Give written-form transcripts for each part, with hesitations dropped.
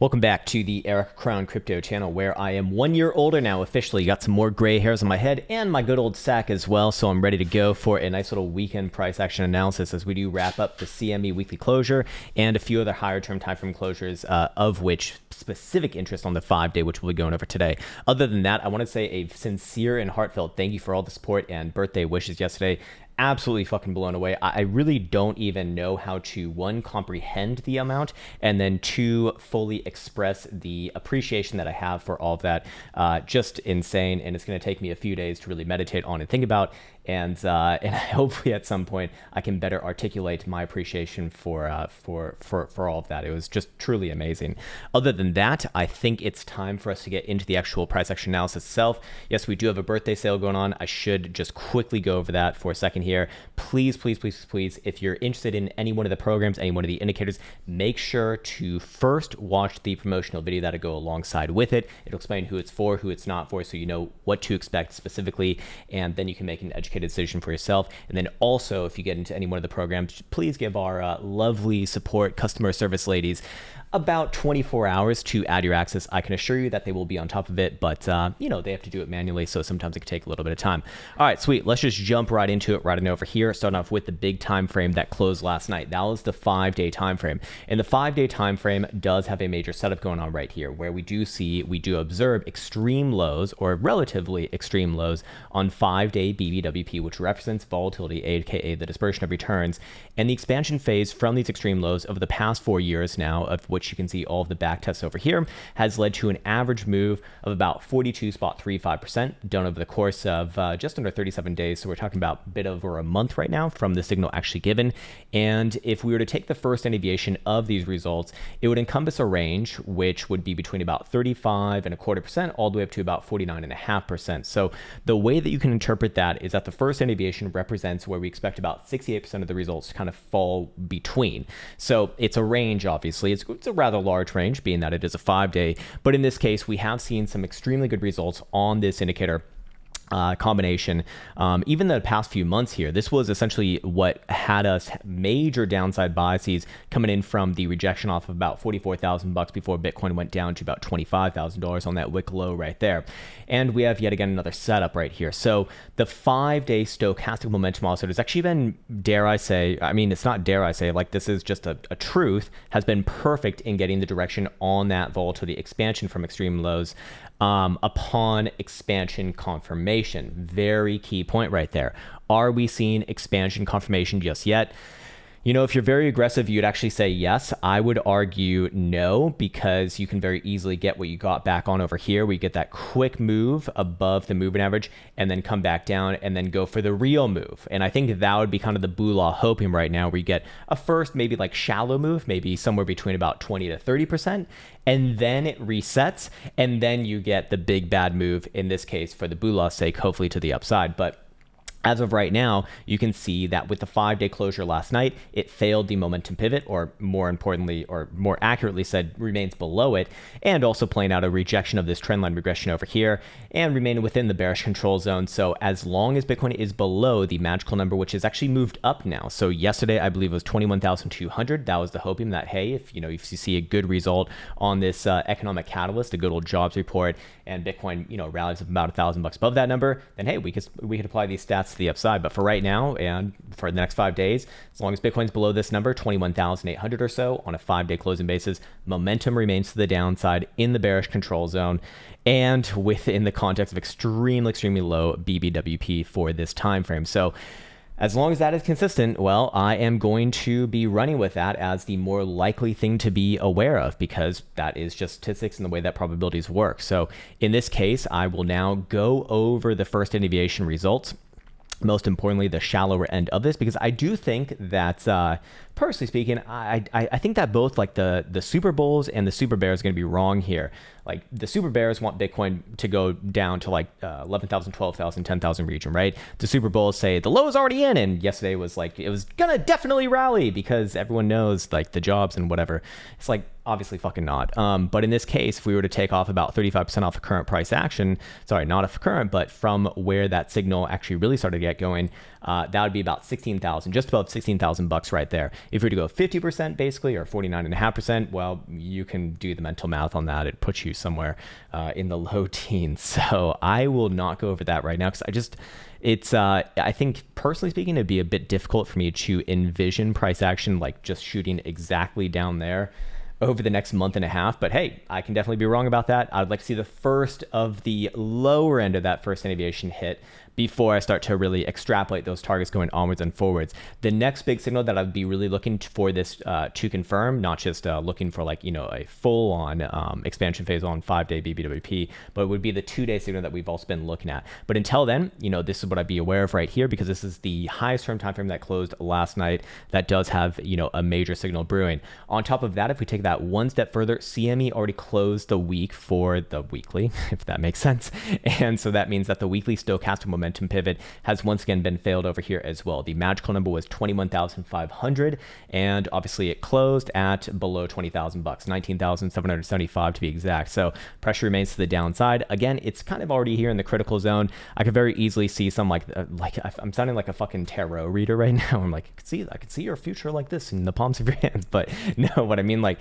Welcome back to the Eric Krown Crypto channel, where I am 1 year older now officially. Got some more gray hairs on my head and my good old sack as well, so I'm ready to go for a nice little weekend price action analysis as we do wrap up the CME weekly closure and a few other higher term time frame closures, of which specific interest on the 5-day, which we'll be going over today. Other than that, I want to say a sincere and heartfelt thank you for all the support and birthday wishes yesterday. Absolutely fucking blown away. I really don't even know how to, one, comprehend the amount, and then two, fully express the appreciation that I have for all of that. Just insane, and it's going to take me a few days to really meditate on and think about, and hopefully at some point I can better articulate my appreciation for all of that. It was just truly amazing. Other than that, I think it's time for us to get into the actual price action analysis itself. Yes, we do have a birthday sale going on. I should just quickly go over that for a second here. Please, if you're interested in any one of the programs, any one of the indicators, make sure to first watch the promotional video that'll go alongside with it. It'll explain who it's for, who it's not for, so you know what to expect specifically, and then you can make an educated decision for yourself. And then also, if you get into any one of the programs, please give our lovely support customer service ladies about 24 hours to add your access. I can assure you that they will be on top of it, but you know, they have to do it manually, so sometimes it can take a little bit of time. All right, sweet. Let's just jump right into it right on over here, starting off with the big time frame that closed last night. That was the 5-day time frame. And the 5-day time frame does have a major setup going on right here, where we do observe extreme lows, or relatively extreme lows, on 5-day BBWP, which represents volatility, aka the dispersion of returns, and the expansion phase from these extreme lows over the past 4 years now, of which you can see all of the back tests over here, has led to an average move of about 42.35% done over the course of just under 37 days. So we're talking about a bit over a month right now from the signal actually given. And if we were to take the first deviation of these results, it would encompass a range which would be between about 35.25% all the way up to about 49.5%. So the way that you can interpret that is that the first deviation represents where we expect about 68% of the results to kind of fall between. So it's a range, obviously. It's a rather large range, being that it is a 5-day, but in this case we have seen some extremely good results on this indicator combination. Even the past few months here, this was essentially what had us major downside biases coming in from the rejection off of about $44,000 before Bitcoin went down to about $25,000 on that wick low right there. And we have yet again another setup right here. So the 5-day stochastic momentum oscillator has actually been, dare I say, I mean, it's not dare I say, like, this is just a truth, has been perfect in getting the direction on that volatility expansion from extreme lows upon expansion confirmation. Very key point right there. Are we seeing expansion confirmation just yet? You know, if you're very aggressive, you'd actually say yes. I would argue no, because you can very easily get what you got back on over here. We get that quick move above the moving average and then come back down and then go for the real move. And I think that would be kind of the Bula hoping right now, where you get a first maybe like shallow move, maybe somewhere between about 20 to 30%, and then it resets, and then you get the big bad move, in this case for the Bula's sake, hopefully to the upside. But as of right now, you can see that with the 5-day closure last night, it failed the momentum pivot, or more importantly, or more accurately said, remains below it, and also playing out a rejection of this trendline regression over here, and remaining within the bearish control zone. So as long as Bitcoin is below the magical number, which has actually moved up now. So yesterday, I believe it was 21,200. That was the hoping that, hey, if you see a good result on this economic catalyst, a good old jobs report, and Bitcoin, rallies up about $1,000 above that number, then hey, we could apply these stats to the upside. But for right now, and for the next 5 days, as long as Bitcoin's below this number, 21,800 or so on a 5-day closing basis, momentum remains to the downside in the bearish control zone, and within the context of extremely low BBWP for this time frame. So as long as that is consistent, well, I am going to be running with that as the more likely thing to be aware of, because that is just statistics and the way that probabilities work. So in this case, I will now go over the first deviation results, most importantly the shallower end of this, because I do think that personally speaking, I think that both like the super bulls and the super bears are going to be wrong here. Like the super bears want Bitcoin to go down to like 11,000, 12,000, 10,000 region, right? The super bulls say the low is already in, and yesterday was like, it was gonna definitely rally because everyone knows like the jobs and whatever. It's like, obviously fucking not. But in this case, if we were to take off about 35% off of current price action, sorry, not of current, but from where that signal actually really started to get going, that would be about 16,000, just above $16,000 right there. If we were to go 50% basically, or 49.5%, well, you can do the mental math on that. It puts you somewhere in the low teens. So I will not go over that right now because I think personally speaking, it'd be a bit difficult for me to envision price action like just shooting exactly down there over the next month and a half. But hey, I can definitely be wrong about that. I'd like to see the first of the lower end of that first standard deviation hit before I start to really extrapolate those targets going onwards and forwards. The next big signal that I'd be really looking for this to confirm, not just looking for like, a full on expansion phase on 5-day BBWP, but it would be the 2-day signal that we've also been looking at. But until then, this is what I'd be aware of right here, because this is the highest term time frame that closed last night. That does have, a major signal brewing. On top of that, if we take that one step further, CME already closed the week for the weekly, if that makes sense. And so that means that the weekly stochastic momentum pivot has once again been failed over here as well. The magical number was 21,500, and obviously it closed at below 20,000 bucks, 19,775 to be exact. So pressure remains to the downside. Again, it's kind of already here in the critical zone. I could very easily see some like I'm sounding like a fucking tarot reader right now. I'm like, I could see your future like this in the palms of your hands. But no, what I mean, like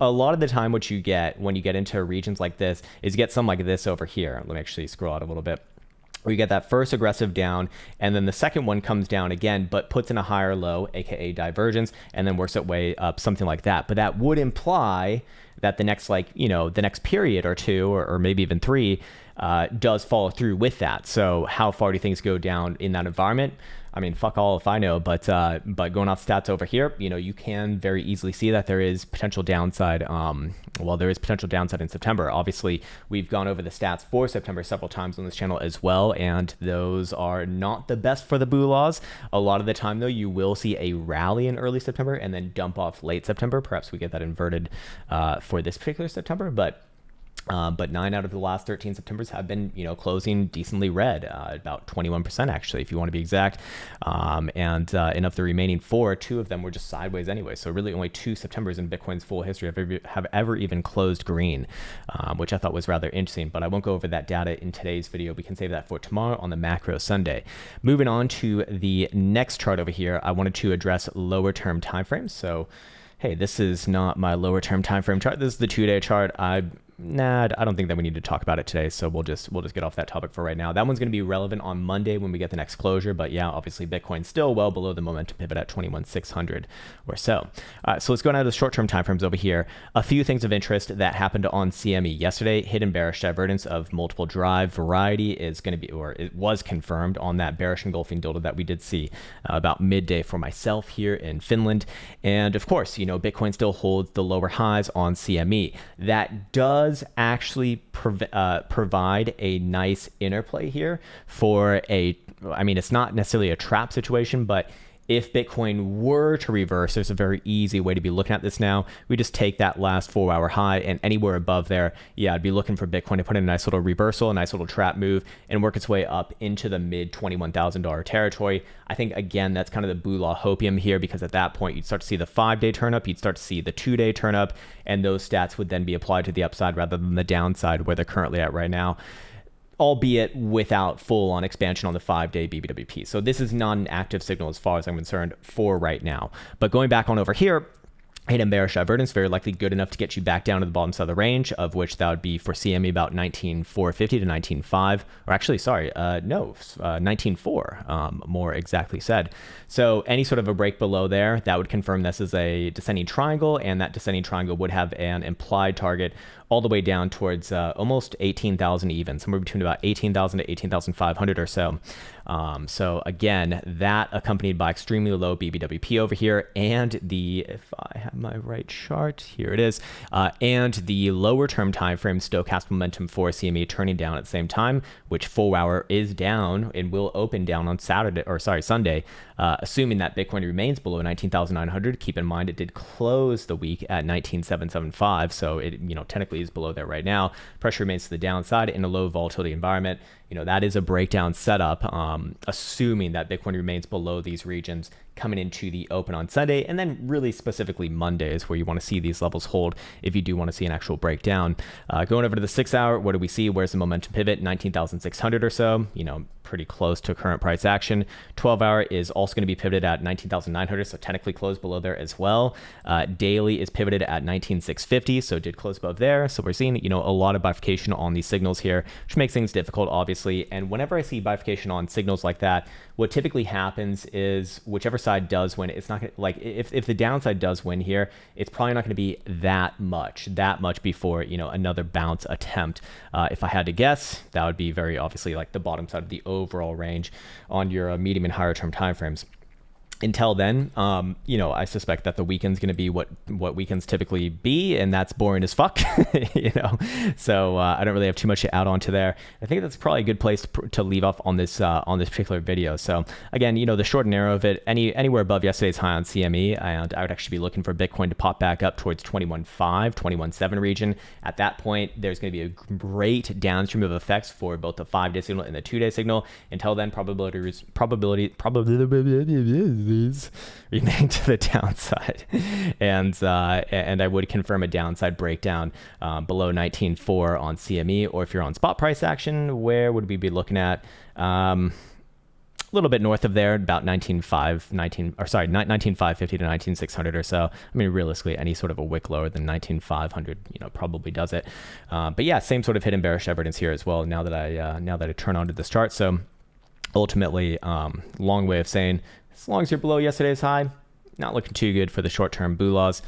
a lot of the time, what you get when you get into regions like this is you get some like this over here. Let me actually scroll out a little bit. We get that first aggressive down, and then the second one comes down again, but puts in a higher low, aka divergence, and then works its way up, something like that. But that would imply that the next, the next period or two, or maybe even three, does follow through with that. So how far do things go down in that environment? I mean, fuck all if I know, but going off stats over here, you can very easily see that there is potential downside. There is potential downside in September. Obviously, we've gone over the stats for September several times on this channel as well, and those are not the best for the boo laws. A lot of the time, though, you will see a rally in early September and then dump off late September. Perhaps we get that inverted for this particular September, but 9 out of the last 13 Septembers have been, closing decently red, about 21% actually, if you want to be exact. And of the remaining 4, 2 of them were just sideways anyway. So really only 2 Septembers in Bitcoin's full history have ever even closed green, which I thought was rather interesting. But I won't go over that data in today's video. We can save that for tomorrow on the Macro Sunday. Moving on to the next chart over here, I wanted to address lower term timeframes. So, hey, this is not my lower term timeframe chart. This is the 2-day chart. I don't think that we need to talk about it today, so we'll just get off that topic for right now. That one's going to be relevant on Monday when we get the next closure, but yeah, obviously Bitcoin's still well below the momentum pivot at 21,600 or so. So let's go down to the short-term timeframes over here. A few things of interest that happened on CME yesterday. Hidden bearish divergence of multiple drive variety is going to be, or it was confirmed on that bearish engulfing dildo that we did see about midday for myself here in Finland. And of course, Bitcoin still holds the lower highs on CME. That does actually provide a nice interplay here for it's not necessarily a trap situation, but if Bitcoin were to reverse, there's a very easy way to be looking at this now. We just take that last 4-hour high, and anywhere above there, I'd be looking for Bitcoin to put in a nice little reversal, a nice little trap move, and work its way up into the mid $21,000 territory. I think, again, that's kind of the boo law hopium here, because at that point, you'd start to see the 5-day turn up, you'd start to see the 2-day turn up, and those stats would then be applied to the upside rather than the downside where they're currently at right now, albeit without full-on expansion on the 5-day BBWP. So this is not an active signal as far as I'm concerned for right now. But going back on over here, hidden bearish divergence, very likely good enough to get you back down to the bottom side of the range, of which that would be for CME about 19,450 to 19,500, or actually, 19,400, more exactly said. So any sort of a break below there, that would confirm this is a descending triangle, and that descending triangle would have an implied target all the way down towards almost 18,000 even, somewhere between about 18,000 to 18,500 or so. So again, that accompanied by extremely low BBWP over here, and if I have my right chart, here it is, and the lower term time frame stochastic momentum for CME turning down at the same time, which 4-hour is down and will open down on Sunday, assuming that Bitcoin remains below 19,900. Keep in mind it did close the week at 19,775, so it technically is below there right now. Pressure remains to the downside in a low volatility environment. That is a breakdown setup, assuming that Bitcoin remains below these regions coming into the open on Sunday, and then really specifically Monday is where you want to see these levels hold if you do want to see an actual breakdown. Going over to the 6-hour, what do we see? Where's the momentum pivot? 19,600 or so. pretty close to current price action. 12-hour is also going to be pivoted at 19,900, so technically closed below there as well. Daily is pivoted at 19,650, so did close above there. So we're seeing, a lot of bifurcation on these signals here, which makes things difficult, obviously. And whenever I see bifurcation on signals like that, what typically happens is whichever side does win, it's not gonna, like if the downside does win here, it's probably not going to be that much before another bounce attempt. If I had to guess, that would be very obviously like the bottom side of the overall range on your medium and higher term timeframes. Until then, I suspect that the weekend's going to be what weekends typically be, and that's boring as fuck, So I don't really have too much to add on to there. I think that's probably a good place to leave off on this particular video. So again, the short and narrow of it, anywhere above yesterday's high on CME, and I would actually be looking for Bitcoin to pop back up towards 21.5, 21.7 region. At that point, there's going to be a great downstream of effects for both the 5-day signal and the 2-day signal. Until then, probability remain to the downside, and I would confirm a downside breakdown below 19.4 on CME, or if you're on spot price action, where would we be looking at? A little bit north of there, about 19,550 to 19,600 or so. I mean, realistically, any sort of a wick lower than 19,500, probably does it. But yeah, same sort of hidden bearish evidence here as well. Now that I turn onto this chart, so ultimately, long way of saying, as long as you're below yesterday's high, not looking too good for the short-term BULAs.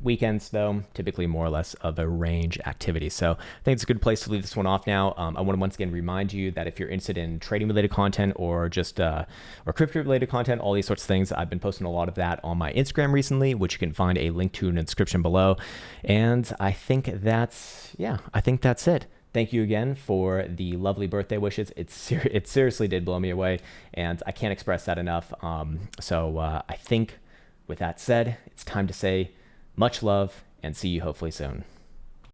Weekends, though, typically more or less of a range activity. So I think it's a good place to leave this one off now. I want to once again remind you that if you're interested in trading-related content or just or crypto-related content, all these sorts of things, I've been posting a lot of that on my Instagram recently, which you can find a link to in the description below. And I think that's it. Thank you again for the lovely birthday wishes. It seriously did blow me away, and I can't express that enough. So I think with that said, it's time to say much love and see you hopefully soon.